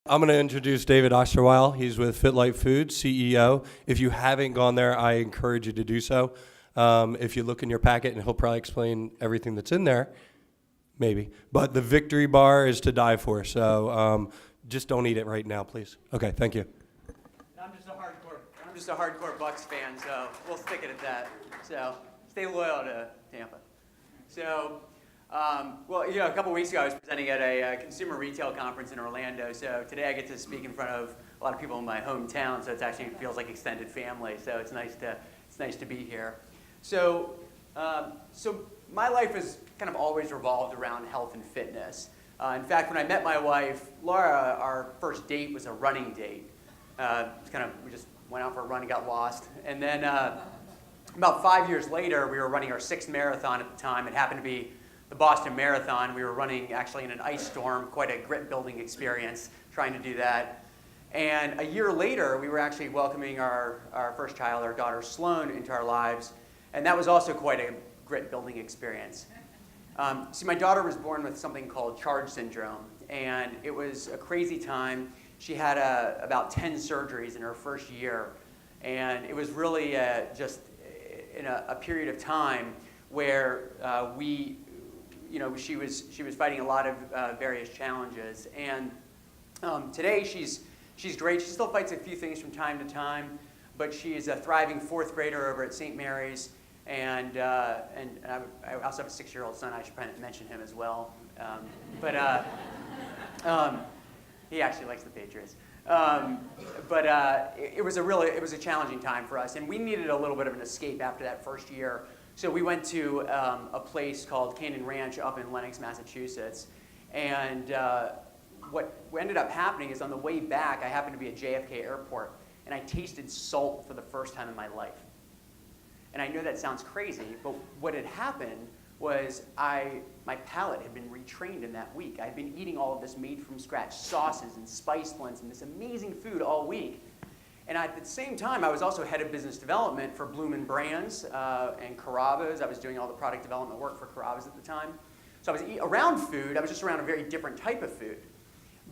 I'm going to introduce David Osterweil. He's with Fitlife Foods, CEO. If you haven't gone there, I encourage you to do so. If you look in your packet, and he'll probably explain everything that's in there, maybe. But the victory bar is to die for, so just don't eat it right now, please. Okay, thank you. I'm just a hardcore Bucks fan, so we'll stick it at that. So stay loyal to Tampa. So, a couple weeks ago I was presenting at a consumer retail conference in Orlando. So today I get to speak in front of a lot of people in my hometown. So it feels like extended family. So it's nice to be here. So my life has kind of always revolved around health and fitness. In fact, when I met my wife, Laura, our first date was a running date. We just went out for a run and got lost. And then about 5 years later, we were running our 6th marathon at the time. It happened to be the Boston Marathon. We were running actually in an ice storm, quite a grit-building experience trying to do that. And a year later, we were actually welcoming our first child, our daughter Sloan, into our lives. And that was also quite a grit-building experience. See, my daughter was born with something called charge syndrome. And it was a crazy time. She had about 10 surgeries in her first year. And it was really just in a period of time where she was fighting a lot of various challenges. And today she's great. She still fights a few things from time to time, but she is a thriving 4th grader over at St. Mary's. And I also have a 6-year-old son. I should probably mention him as well. He actually likes the Patriots. It was a challenging time for us, and we needed a little bit of an escape after that first year. So we went to a place called Canyon Ranch up in Lenox, Massachusetts. And what ended up happening is on the way back, I happened to be at JFK Airport, and I tasted salt for the first time in my life. And I know that sounds crazy, but what had happened was my palate had been retrained in that week. I'd been eating all of this made from scratch sauces and spice blends and this amazing food all week. And at the same time, I was also head of business development for Bloomin' Brands and Carrabba's. I was doing all the product development work for Carrabba's at the time. So I was around food. I was just around a very different type of food.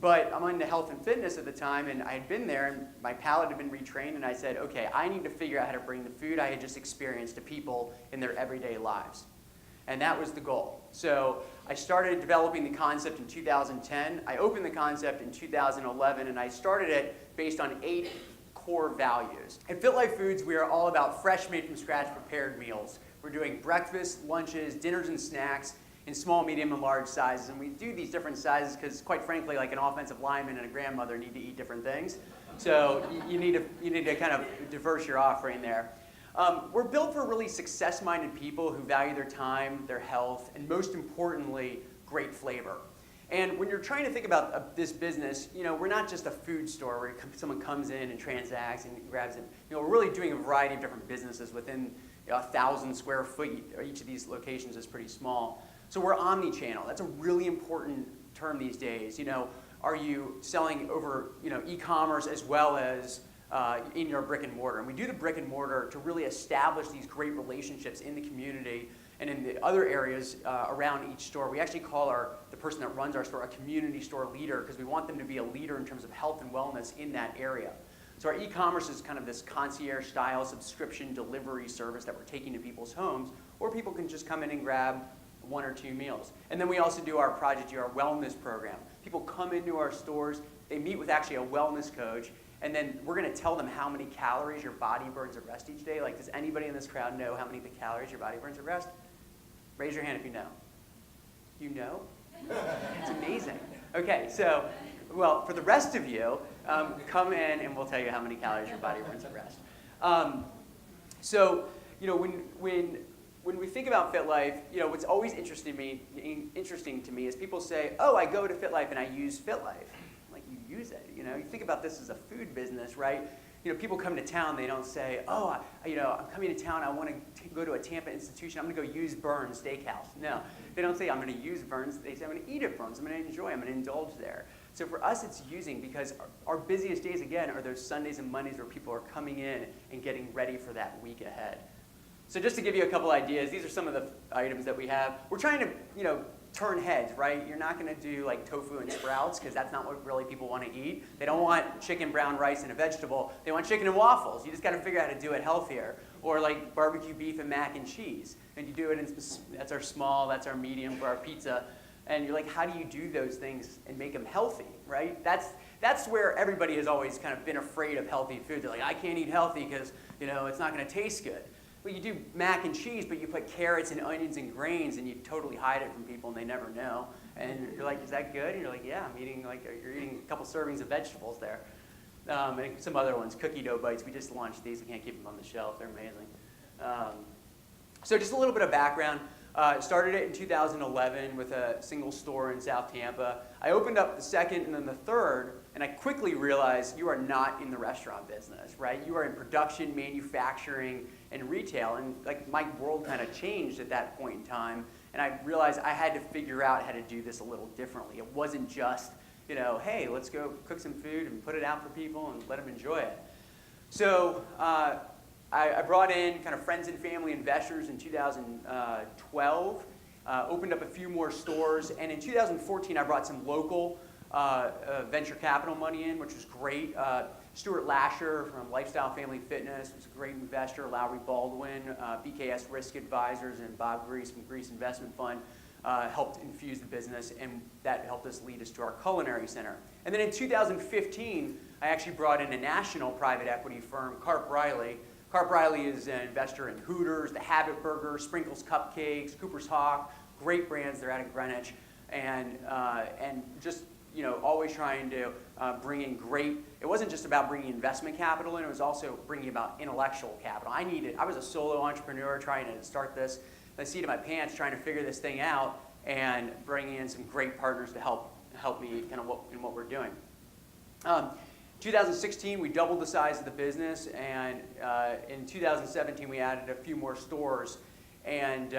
But I'm into health and fitness at the time, and I had been there, and my palate had been retrained, and I said, okay, I need to figure out how to bring the food I had just experienced to people in their everyday lives. And that was the goal. So I started developing the concept in 2010. I opened the concept in 2011, and I started it based on 8 core values. At Fitlife Foods, we are all about fresh, made from scratch, prepared meals. We're doing breakfast, lunches, dinners, and snacks in small, medium, and large sizes. And we do these different sizes because, quite frankly, like an offensive lineman and a grandmother need to eat different things. So you need to kind of diverse your offering there. We're built for really success-minded people who value their time, their health, and most importantly, great flavor. And when you're trying to think about this business, we're not just a food store where someone comes in and transacts and grabs it. We're really doing a variety of different businesses within 1,000 square feet. Each of these locations is pretty small. So we're omni-channel. That's a really important term these days. Are you selling over e-commerce as well as in your brick and mortar? And we do the brick and mortar to really establish these great relationships in the community and in the other areas around each store. We actually call the person that runs our store a community store leader because we want them to be a leader in terms of health and wellness in that area. So our e-commerce is kind of this concierge style subscription delivery service that we're taking to people's homes, or people can just come in and grab 1 or 2 meals. And then we also do our Project our wellness program. People come into our stores, they meet with actually a wellness coach, and then we're going to tell them how many calories your body burns at rest each day. Like, does anybody in this crowd know how many calories your body burns at rest? Raise your hand if you know. You know? It's amazing. Okay, so, well, for the rest of you, come in and we'll tell you how many calories your body burns at rest. When we think about Fitlife, what's always interesting to me is people say, oh, I go to Fitlife and I use Fitlife. Like, you use it, You think about this as a food business, right? People come to town, they don't say, oh, I'm coming to town, I want to go to a Tampa institution, I'm going to go use Burns Steakhouse. No, they don't say, I'm going to use Burns. They say, I'm going to eat at Burns, I'm going to enjoy, I'm going to indulge there. So for us, it's using, because our busiest days, again, are those Sundays and Mondays where people are coming in and getting ready for that week ahead. So just to give you a couple ideas, these are some of the items that we have. We're trying to, turn heads, right? You're not going to do like tofu and sprouts because that's not what really people want to eat. They don't want chicken, brown rice, and a vegetable. They want chicken and waffles. You just got to figure out how to do it healthier. Or like barbecue beef and mac and cheese. And you do it in, that's our small, that's our medium for our pizza. And you're like, how do you do those things and make them healthy, right? That's where everybody has always kind of been afraid of healthy food. They're like, I can't eat healthy because, it's not going to taste good. Well, you do mac and cheese, but you put carrots and onions and grains, and you totally hide it from people, and they never know. And you're like, is that good? And you're like, yeah, you're eating a couple servings of vegetables there. And some other ones, cookie dough bites. We just launched these. We can't keep them on the shelf. They're amazing. So just a little bit of background. Started it in 2011 with a single store in South Tampa. I opened up the second and then the third, and I quickly realized you are not in the restaurant business, right? You are in production, manufacturing, and retail. And like my world kind of changed at that point in time, and I realized I had to figure out how to do this a little differently. It wasn't just, hey, let's go cook some food and put it out for people and let them enjoy it. So I brought in kind of friends and family investors in 2012, opened up a few more stores, and in 2014 I brought some local venture capital money in, which was great. Stuart Lasher from Lifestyle Family Fitness was a great investor, Lowry Baldwin, BKS Risk Advisors, and Bob Grease from Grease Investment Fund helped infuse the business, and that helped us lead us to our culinary center. And then in 2015, I actually brought in a national private equity firm, Carp Riley. Carp Riley is an investor in Hooters, The Habit Burger, Sprinkles Cupcakes, Cooper's Hawk, great brands. They're out of Greenwich, and just always trying to bring in great. It wasn't just about bringing investment capital in; it was also bringing about intellectual capital. I was a solo entrepreneur trying to start this, the seat of my pants, trying to figure this thing out, and bringing in some great partners to help me kind of what we're doing. 2016, we doubled the size of the business, and in 2017, we added a few more stores, and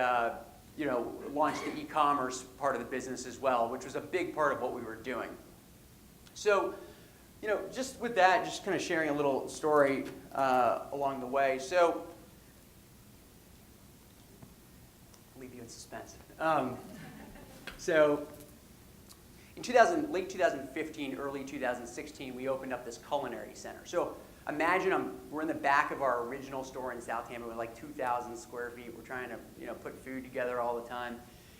launched the e-commerce part of the business as well, which was a big part of what we were doing. So, just with that, just kind of sharing a little story along the way. So, I'll leave you in suspense. In late 2015, early 2016, we opened up this culinary center. So imagine we're in the back of our original store in South Tampa with like 2,000 square feet. We're trying to put food together all the time.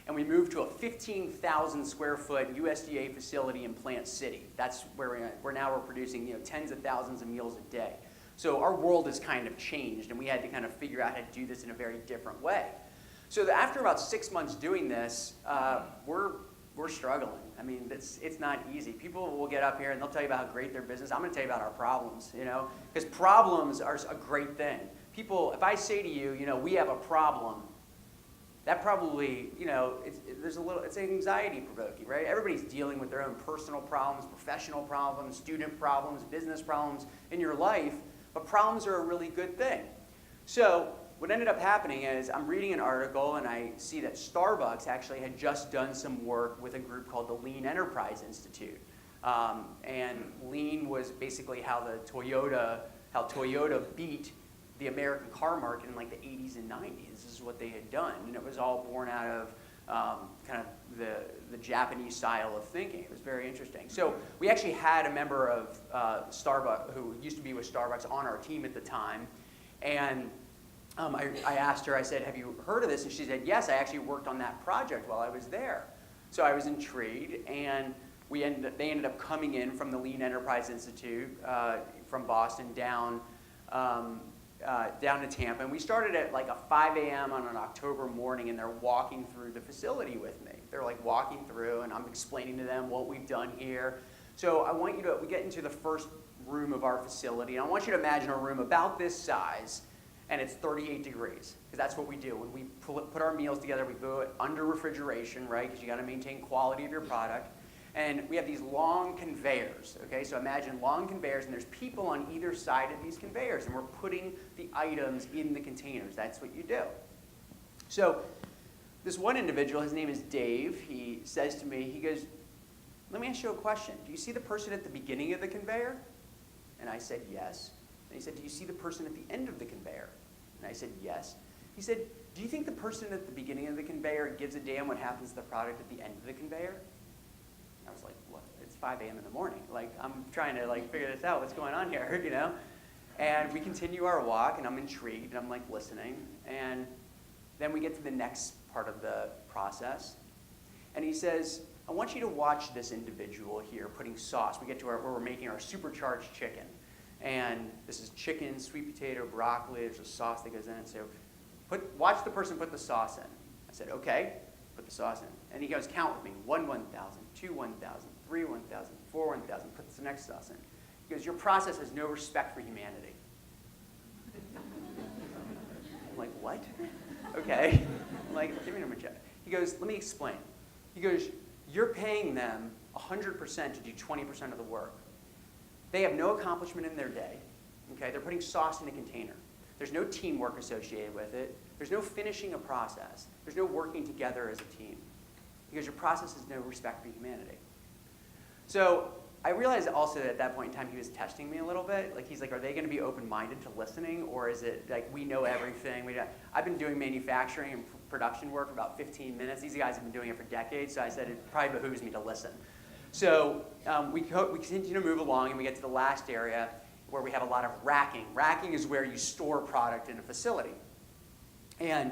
And we moved to a 15,000 square foot USDA facility in Plant City. That's where we're producing tens of thousands of meals a day. So our world has kind of changed, and we had to kind of figure out how to do this in a very different way. So after about 6 months doing this, we're struggling. I mean, it's not easy. People will get up here and they'll tell you about how great their business is. I'm going to tell you about our problems, because problems are a great thing. People, if I say to you, we have a problem, that probably, it's anxiety provoking, right? Everybody's dealing with their own personal problems, professional problems, student problems, business problems in your life, but problems are a really good thing. So what ended up happening is I'm reading an article and I see that Starbucks actually had just done some work with a group called the Lean Enterprise Institute. And Lean was basically how Toyota beat the American car market in like the 80s and 90s. This is what they had done. And it was all born out of kind of the Japanese style of thinking. It was very interesting. So we actually had a member of Starbucks who used to be with Starbucks on our team at the time. And I asked her, I said, have you heard of this? And she said, yes, I actually worked on that project while I was there. So I was intrigued, and they ended up coming in from the Lean Enterprise Institute from Boston down to Tampa. And we started at like a 5 a.m. on an October morning, and they're walking through the facility with me. They're like walking through, and I'm explaining to them what we've done here. So we get into the first room of our facility, and I want you to imagine a room about this size, and it's 38 degrees, because that's what we do. When we put our meals together, we do it under refrigeration, right, because you got to maintain quality of your product. And we have these long conveyors, okay? So imagine long conveyors, and there's people on either side of these conveyors, and we're putting the items in the containers. That's what you do. So this one individual, his name is Dave, he says to me, he goes, let me ask you a question. Do you see the person at the beginning of the conveyor? And I said, yes. And he said, do you see the person at the end of the conveyor? And I said, yes. He said, do you think the person at the beginning of the conveyor gives a damn what happens to the product at the end of the conveyor? I was like, what? It's 5 a.m. in the morning. Like, I'm trying to like figure this out. What's going on here, you know? And we continue our walk, and I'm intrigued, and I'm like listening. And then we get to the next part of the process. And he says, I want you to watch this individual here putting sauce. We get to where we're making our supercharged chicken. And this is chicken, sweet potato, broccoli. There's a sauce that goes in. So watch the person put the sauce in. I said, okay, put the sauce in. And he goes, count with me. 1, 1,000, 2, 1,000, 3, 1,000, 4, 1,000. Put the next sauce in. He goes, your process has no respect for humanity. I'm like, what? Okay. I'm like, give me a minute. He goes, let me explain. He goes, you're paying them 100% to do 20% of the work. They have no accomplishment in their day. Okay? They're putting sauce in a container. There's no teamwork associated with it. There's no finishing a process. There's no working together as a team. Because your process has no respect for humanity. So I realized also that at that point in time he was testing me a little bit. Like he's like, are they going to be open-minded to listening, or is it like we know everything? I've been doing manufacturing and production work for about 15 minutes. These guys have been doing it for decades, so I said it probably behooves me to listen. So we continue to move along, and we get to the last area where we have a lot of racking. Racking is where you store product in a facility. And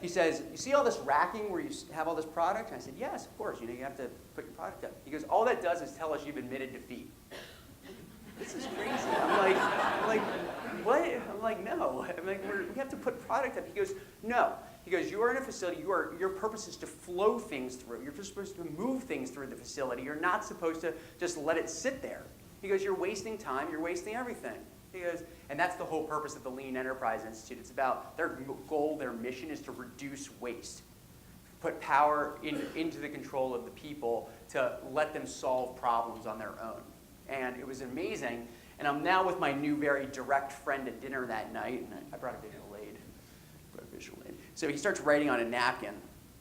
he says, you see all this racking where you have all this product? And I said, yes, of course. You know, you have to put your product up. He goes, all that does is tell us you've admitted defeat. This is crazy. I'm like, what? I'm like, no. I'm like, we have to put product up. He goes, no. He goes, you are in a facility. Your purpose is to flow things through. You're just supposed to move things through the facility. You're not supposed to just let it sit there. He goes, you're wasting time. You're wasting everything. He goes, and that's the whole purpose of the Lean Enterprise Institute. It's about their goal, their mission is to reduce waste, put power into the control of the people to let them solve problems on their own. And it was amazing. And I'm now with my new very direct friend at dinner that night, and I brought a visual aid. So he starts writing on a napkin.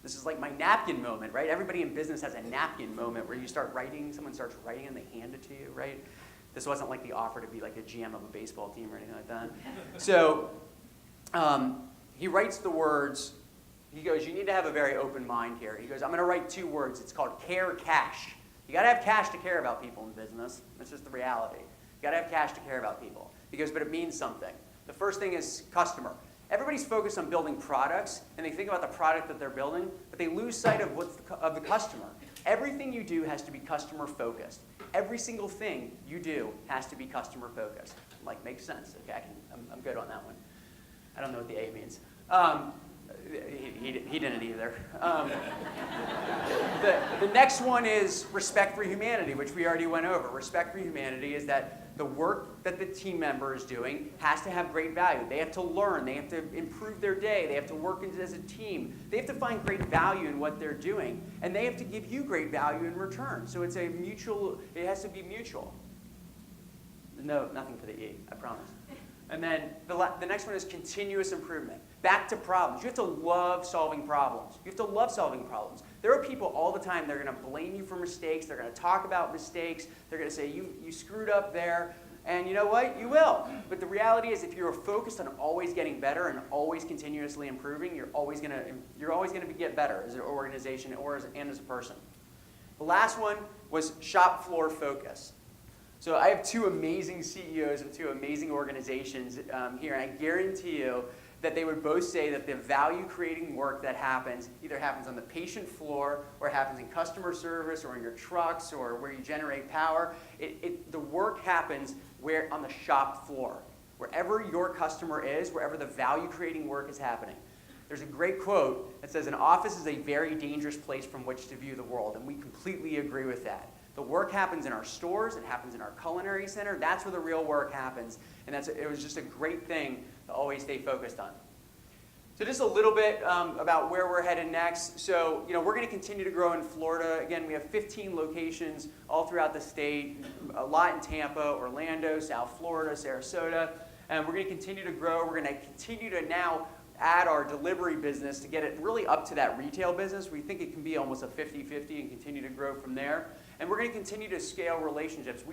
This is like my napkin moment, right? Everybody in business has a napkin moment where you start writing, someone starts writing and they hand it to you, right? This wasn't like the offer to be like a GM of a baseball team or anything like that. So he writes the words. He goes, you need to have a very open mind here. He goes, I'm going to write 2 words. It's called care cash. You got to have cash to care about people in business. That's just the reality. You got to have cash to care about people. He goes, but it means something. The first thing is customer. Everybody's focused on building products, and they think about the product that they're building, but they lose sight of of the customer. Everything you do has to be customer focused. Every single thing you do has to be customer focused. Like, makes sense. Okay, I'm good on that one. I don't know what the A means. He didn't either. The next one is respect for humanity, which we already went over. Respect for humanity is that the work that the team member is doing has to have great value. They have to learn. They have to improve their day. They have to work as a team. They have to find great value in what they're doing. And they have to give you great value in return. So it's a mutual, it has to be mutual. No, nothing for the E, I promise. And then the next one is continuous improvement. Back to problems. You have to love solving problems. You have to love solving problems. There are people all the time, they're going to blame you for mistakes. They're going to talk about mistakes. They're going to say, you screwed up there. And you know what? You will. But the reality is if you're focused on always getting better and always continuously improving, you're always going to get better as an organization and as a person. The last one was shop floor focus. So I have 2 amazing CEOs of 2 amazing organizations here, and I guarantee you that they would both say that the value-creating work that happens either happens on the patient floor or happens in customer service or in your trucks or where you generate power. The work happens on the shop floor, wherever your customer is, wherever the value-creating work is happening. There's a great quote that says, an office is a very dangerous place from which to view the world, and we completely agree with that. The work happens in our stores. It happens in our culinary center. That's where the real work happens. And it was just a great thing to always stay focused on. So just a little bit about where we're headed next. So we're going to continue to grow in Florida. Again, we have 15 locations all throughout the state, a lot in Tampa, Orlando, South Florida, Sarasota. And we're going to continue to grow. We're going to continue to now add our delivery business to get it really up to that retail business. We think it can be almost a 50-50 and continue to grow from there. And we're going to continue to scale relationships.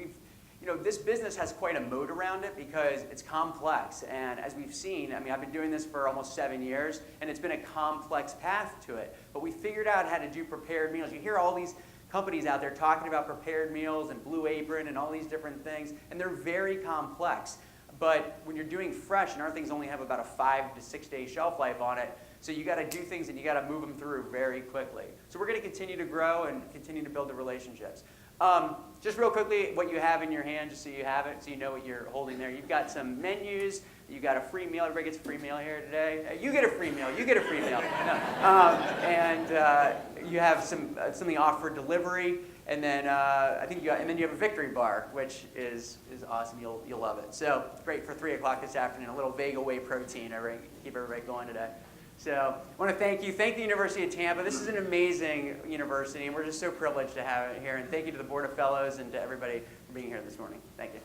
this business has quite a moat around it because it's complex. And as we've seen, I mean, I've been doing this for almost 7 years, and it's been a complex path to it. But we figured out how to do prepared meals. You hear all these companies out there talking about prepared meals and Blue Apron and all these different things, and they're very complex. But when you're doing fresh, and our things only have about a 5 to 6 day shelf life on it, so you got to do things and you got to move them through very quickly. So we're going to continue to grow and continue to build the relationships. Just real quickly, what you have in your hand, just so you have it, so you know what you're holding there. You've got some menus. You got a free meal. Everybody gets a free meal here today. You get a free meal. You get a free meal. And you have something off for delivery. And then you have a victory bar, which is awesome. You'll love it. So it's great for 3 o'clock this afternoon. A little Vega Whey protein. Keep everybody going today. So I want to thank the University of Tampa. This is an amazing university, and we're just so privileged to have it here. And thank you to the Board of Fellows and to everybody for being here this morning. Thank you.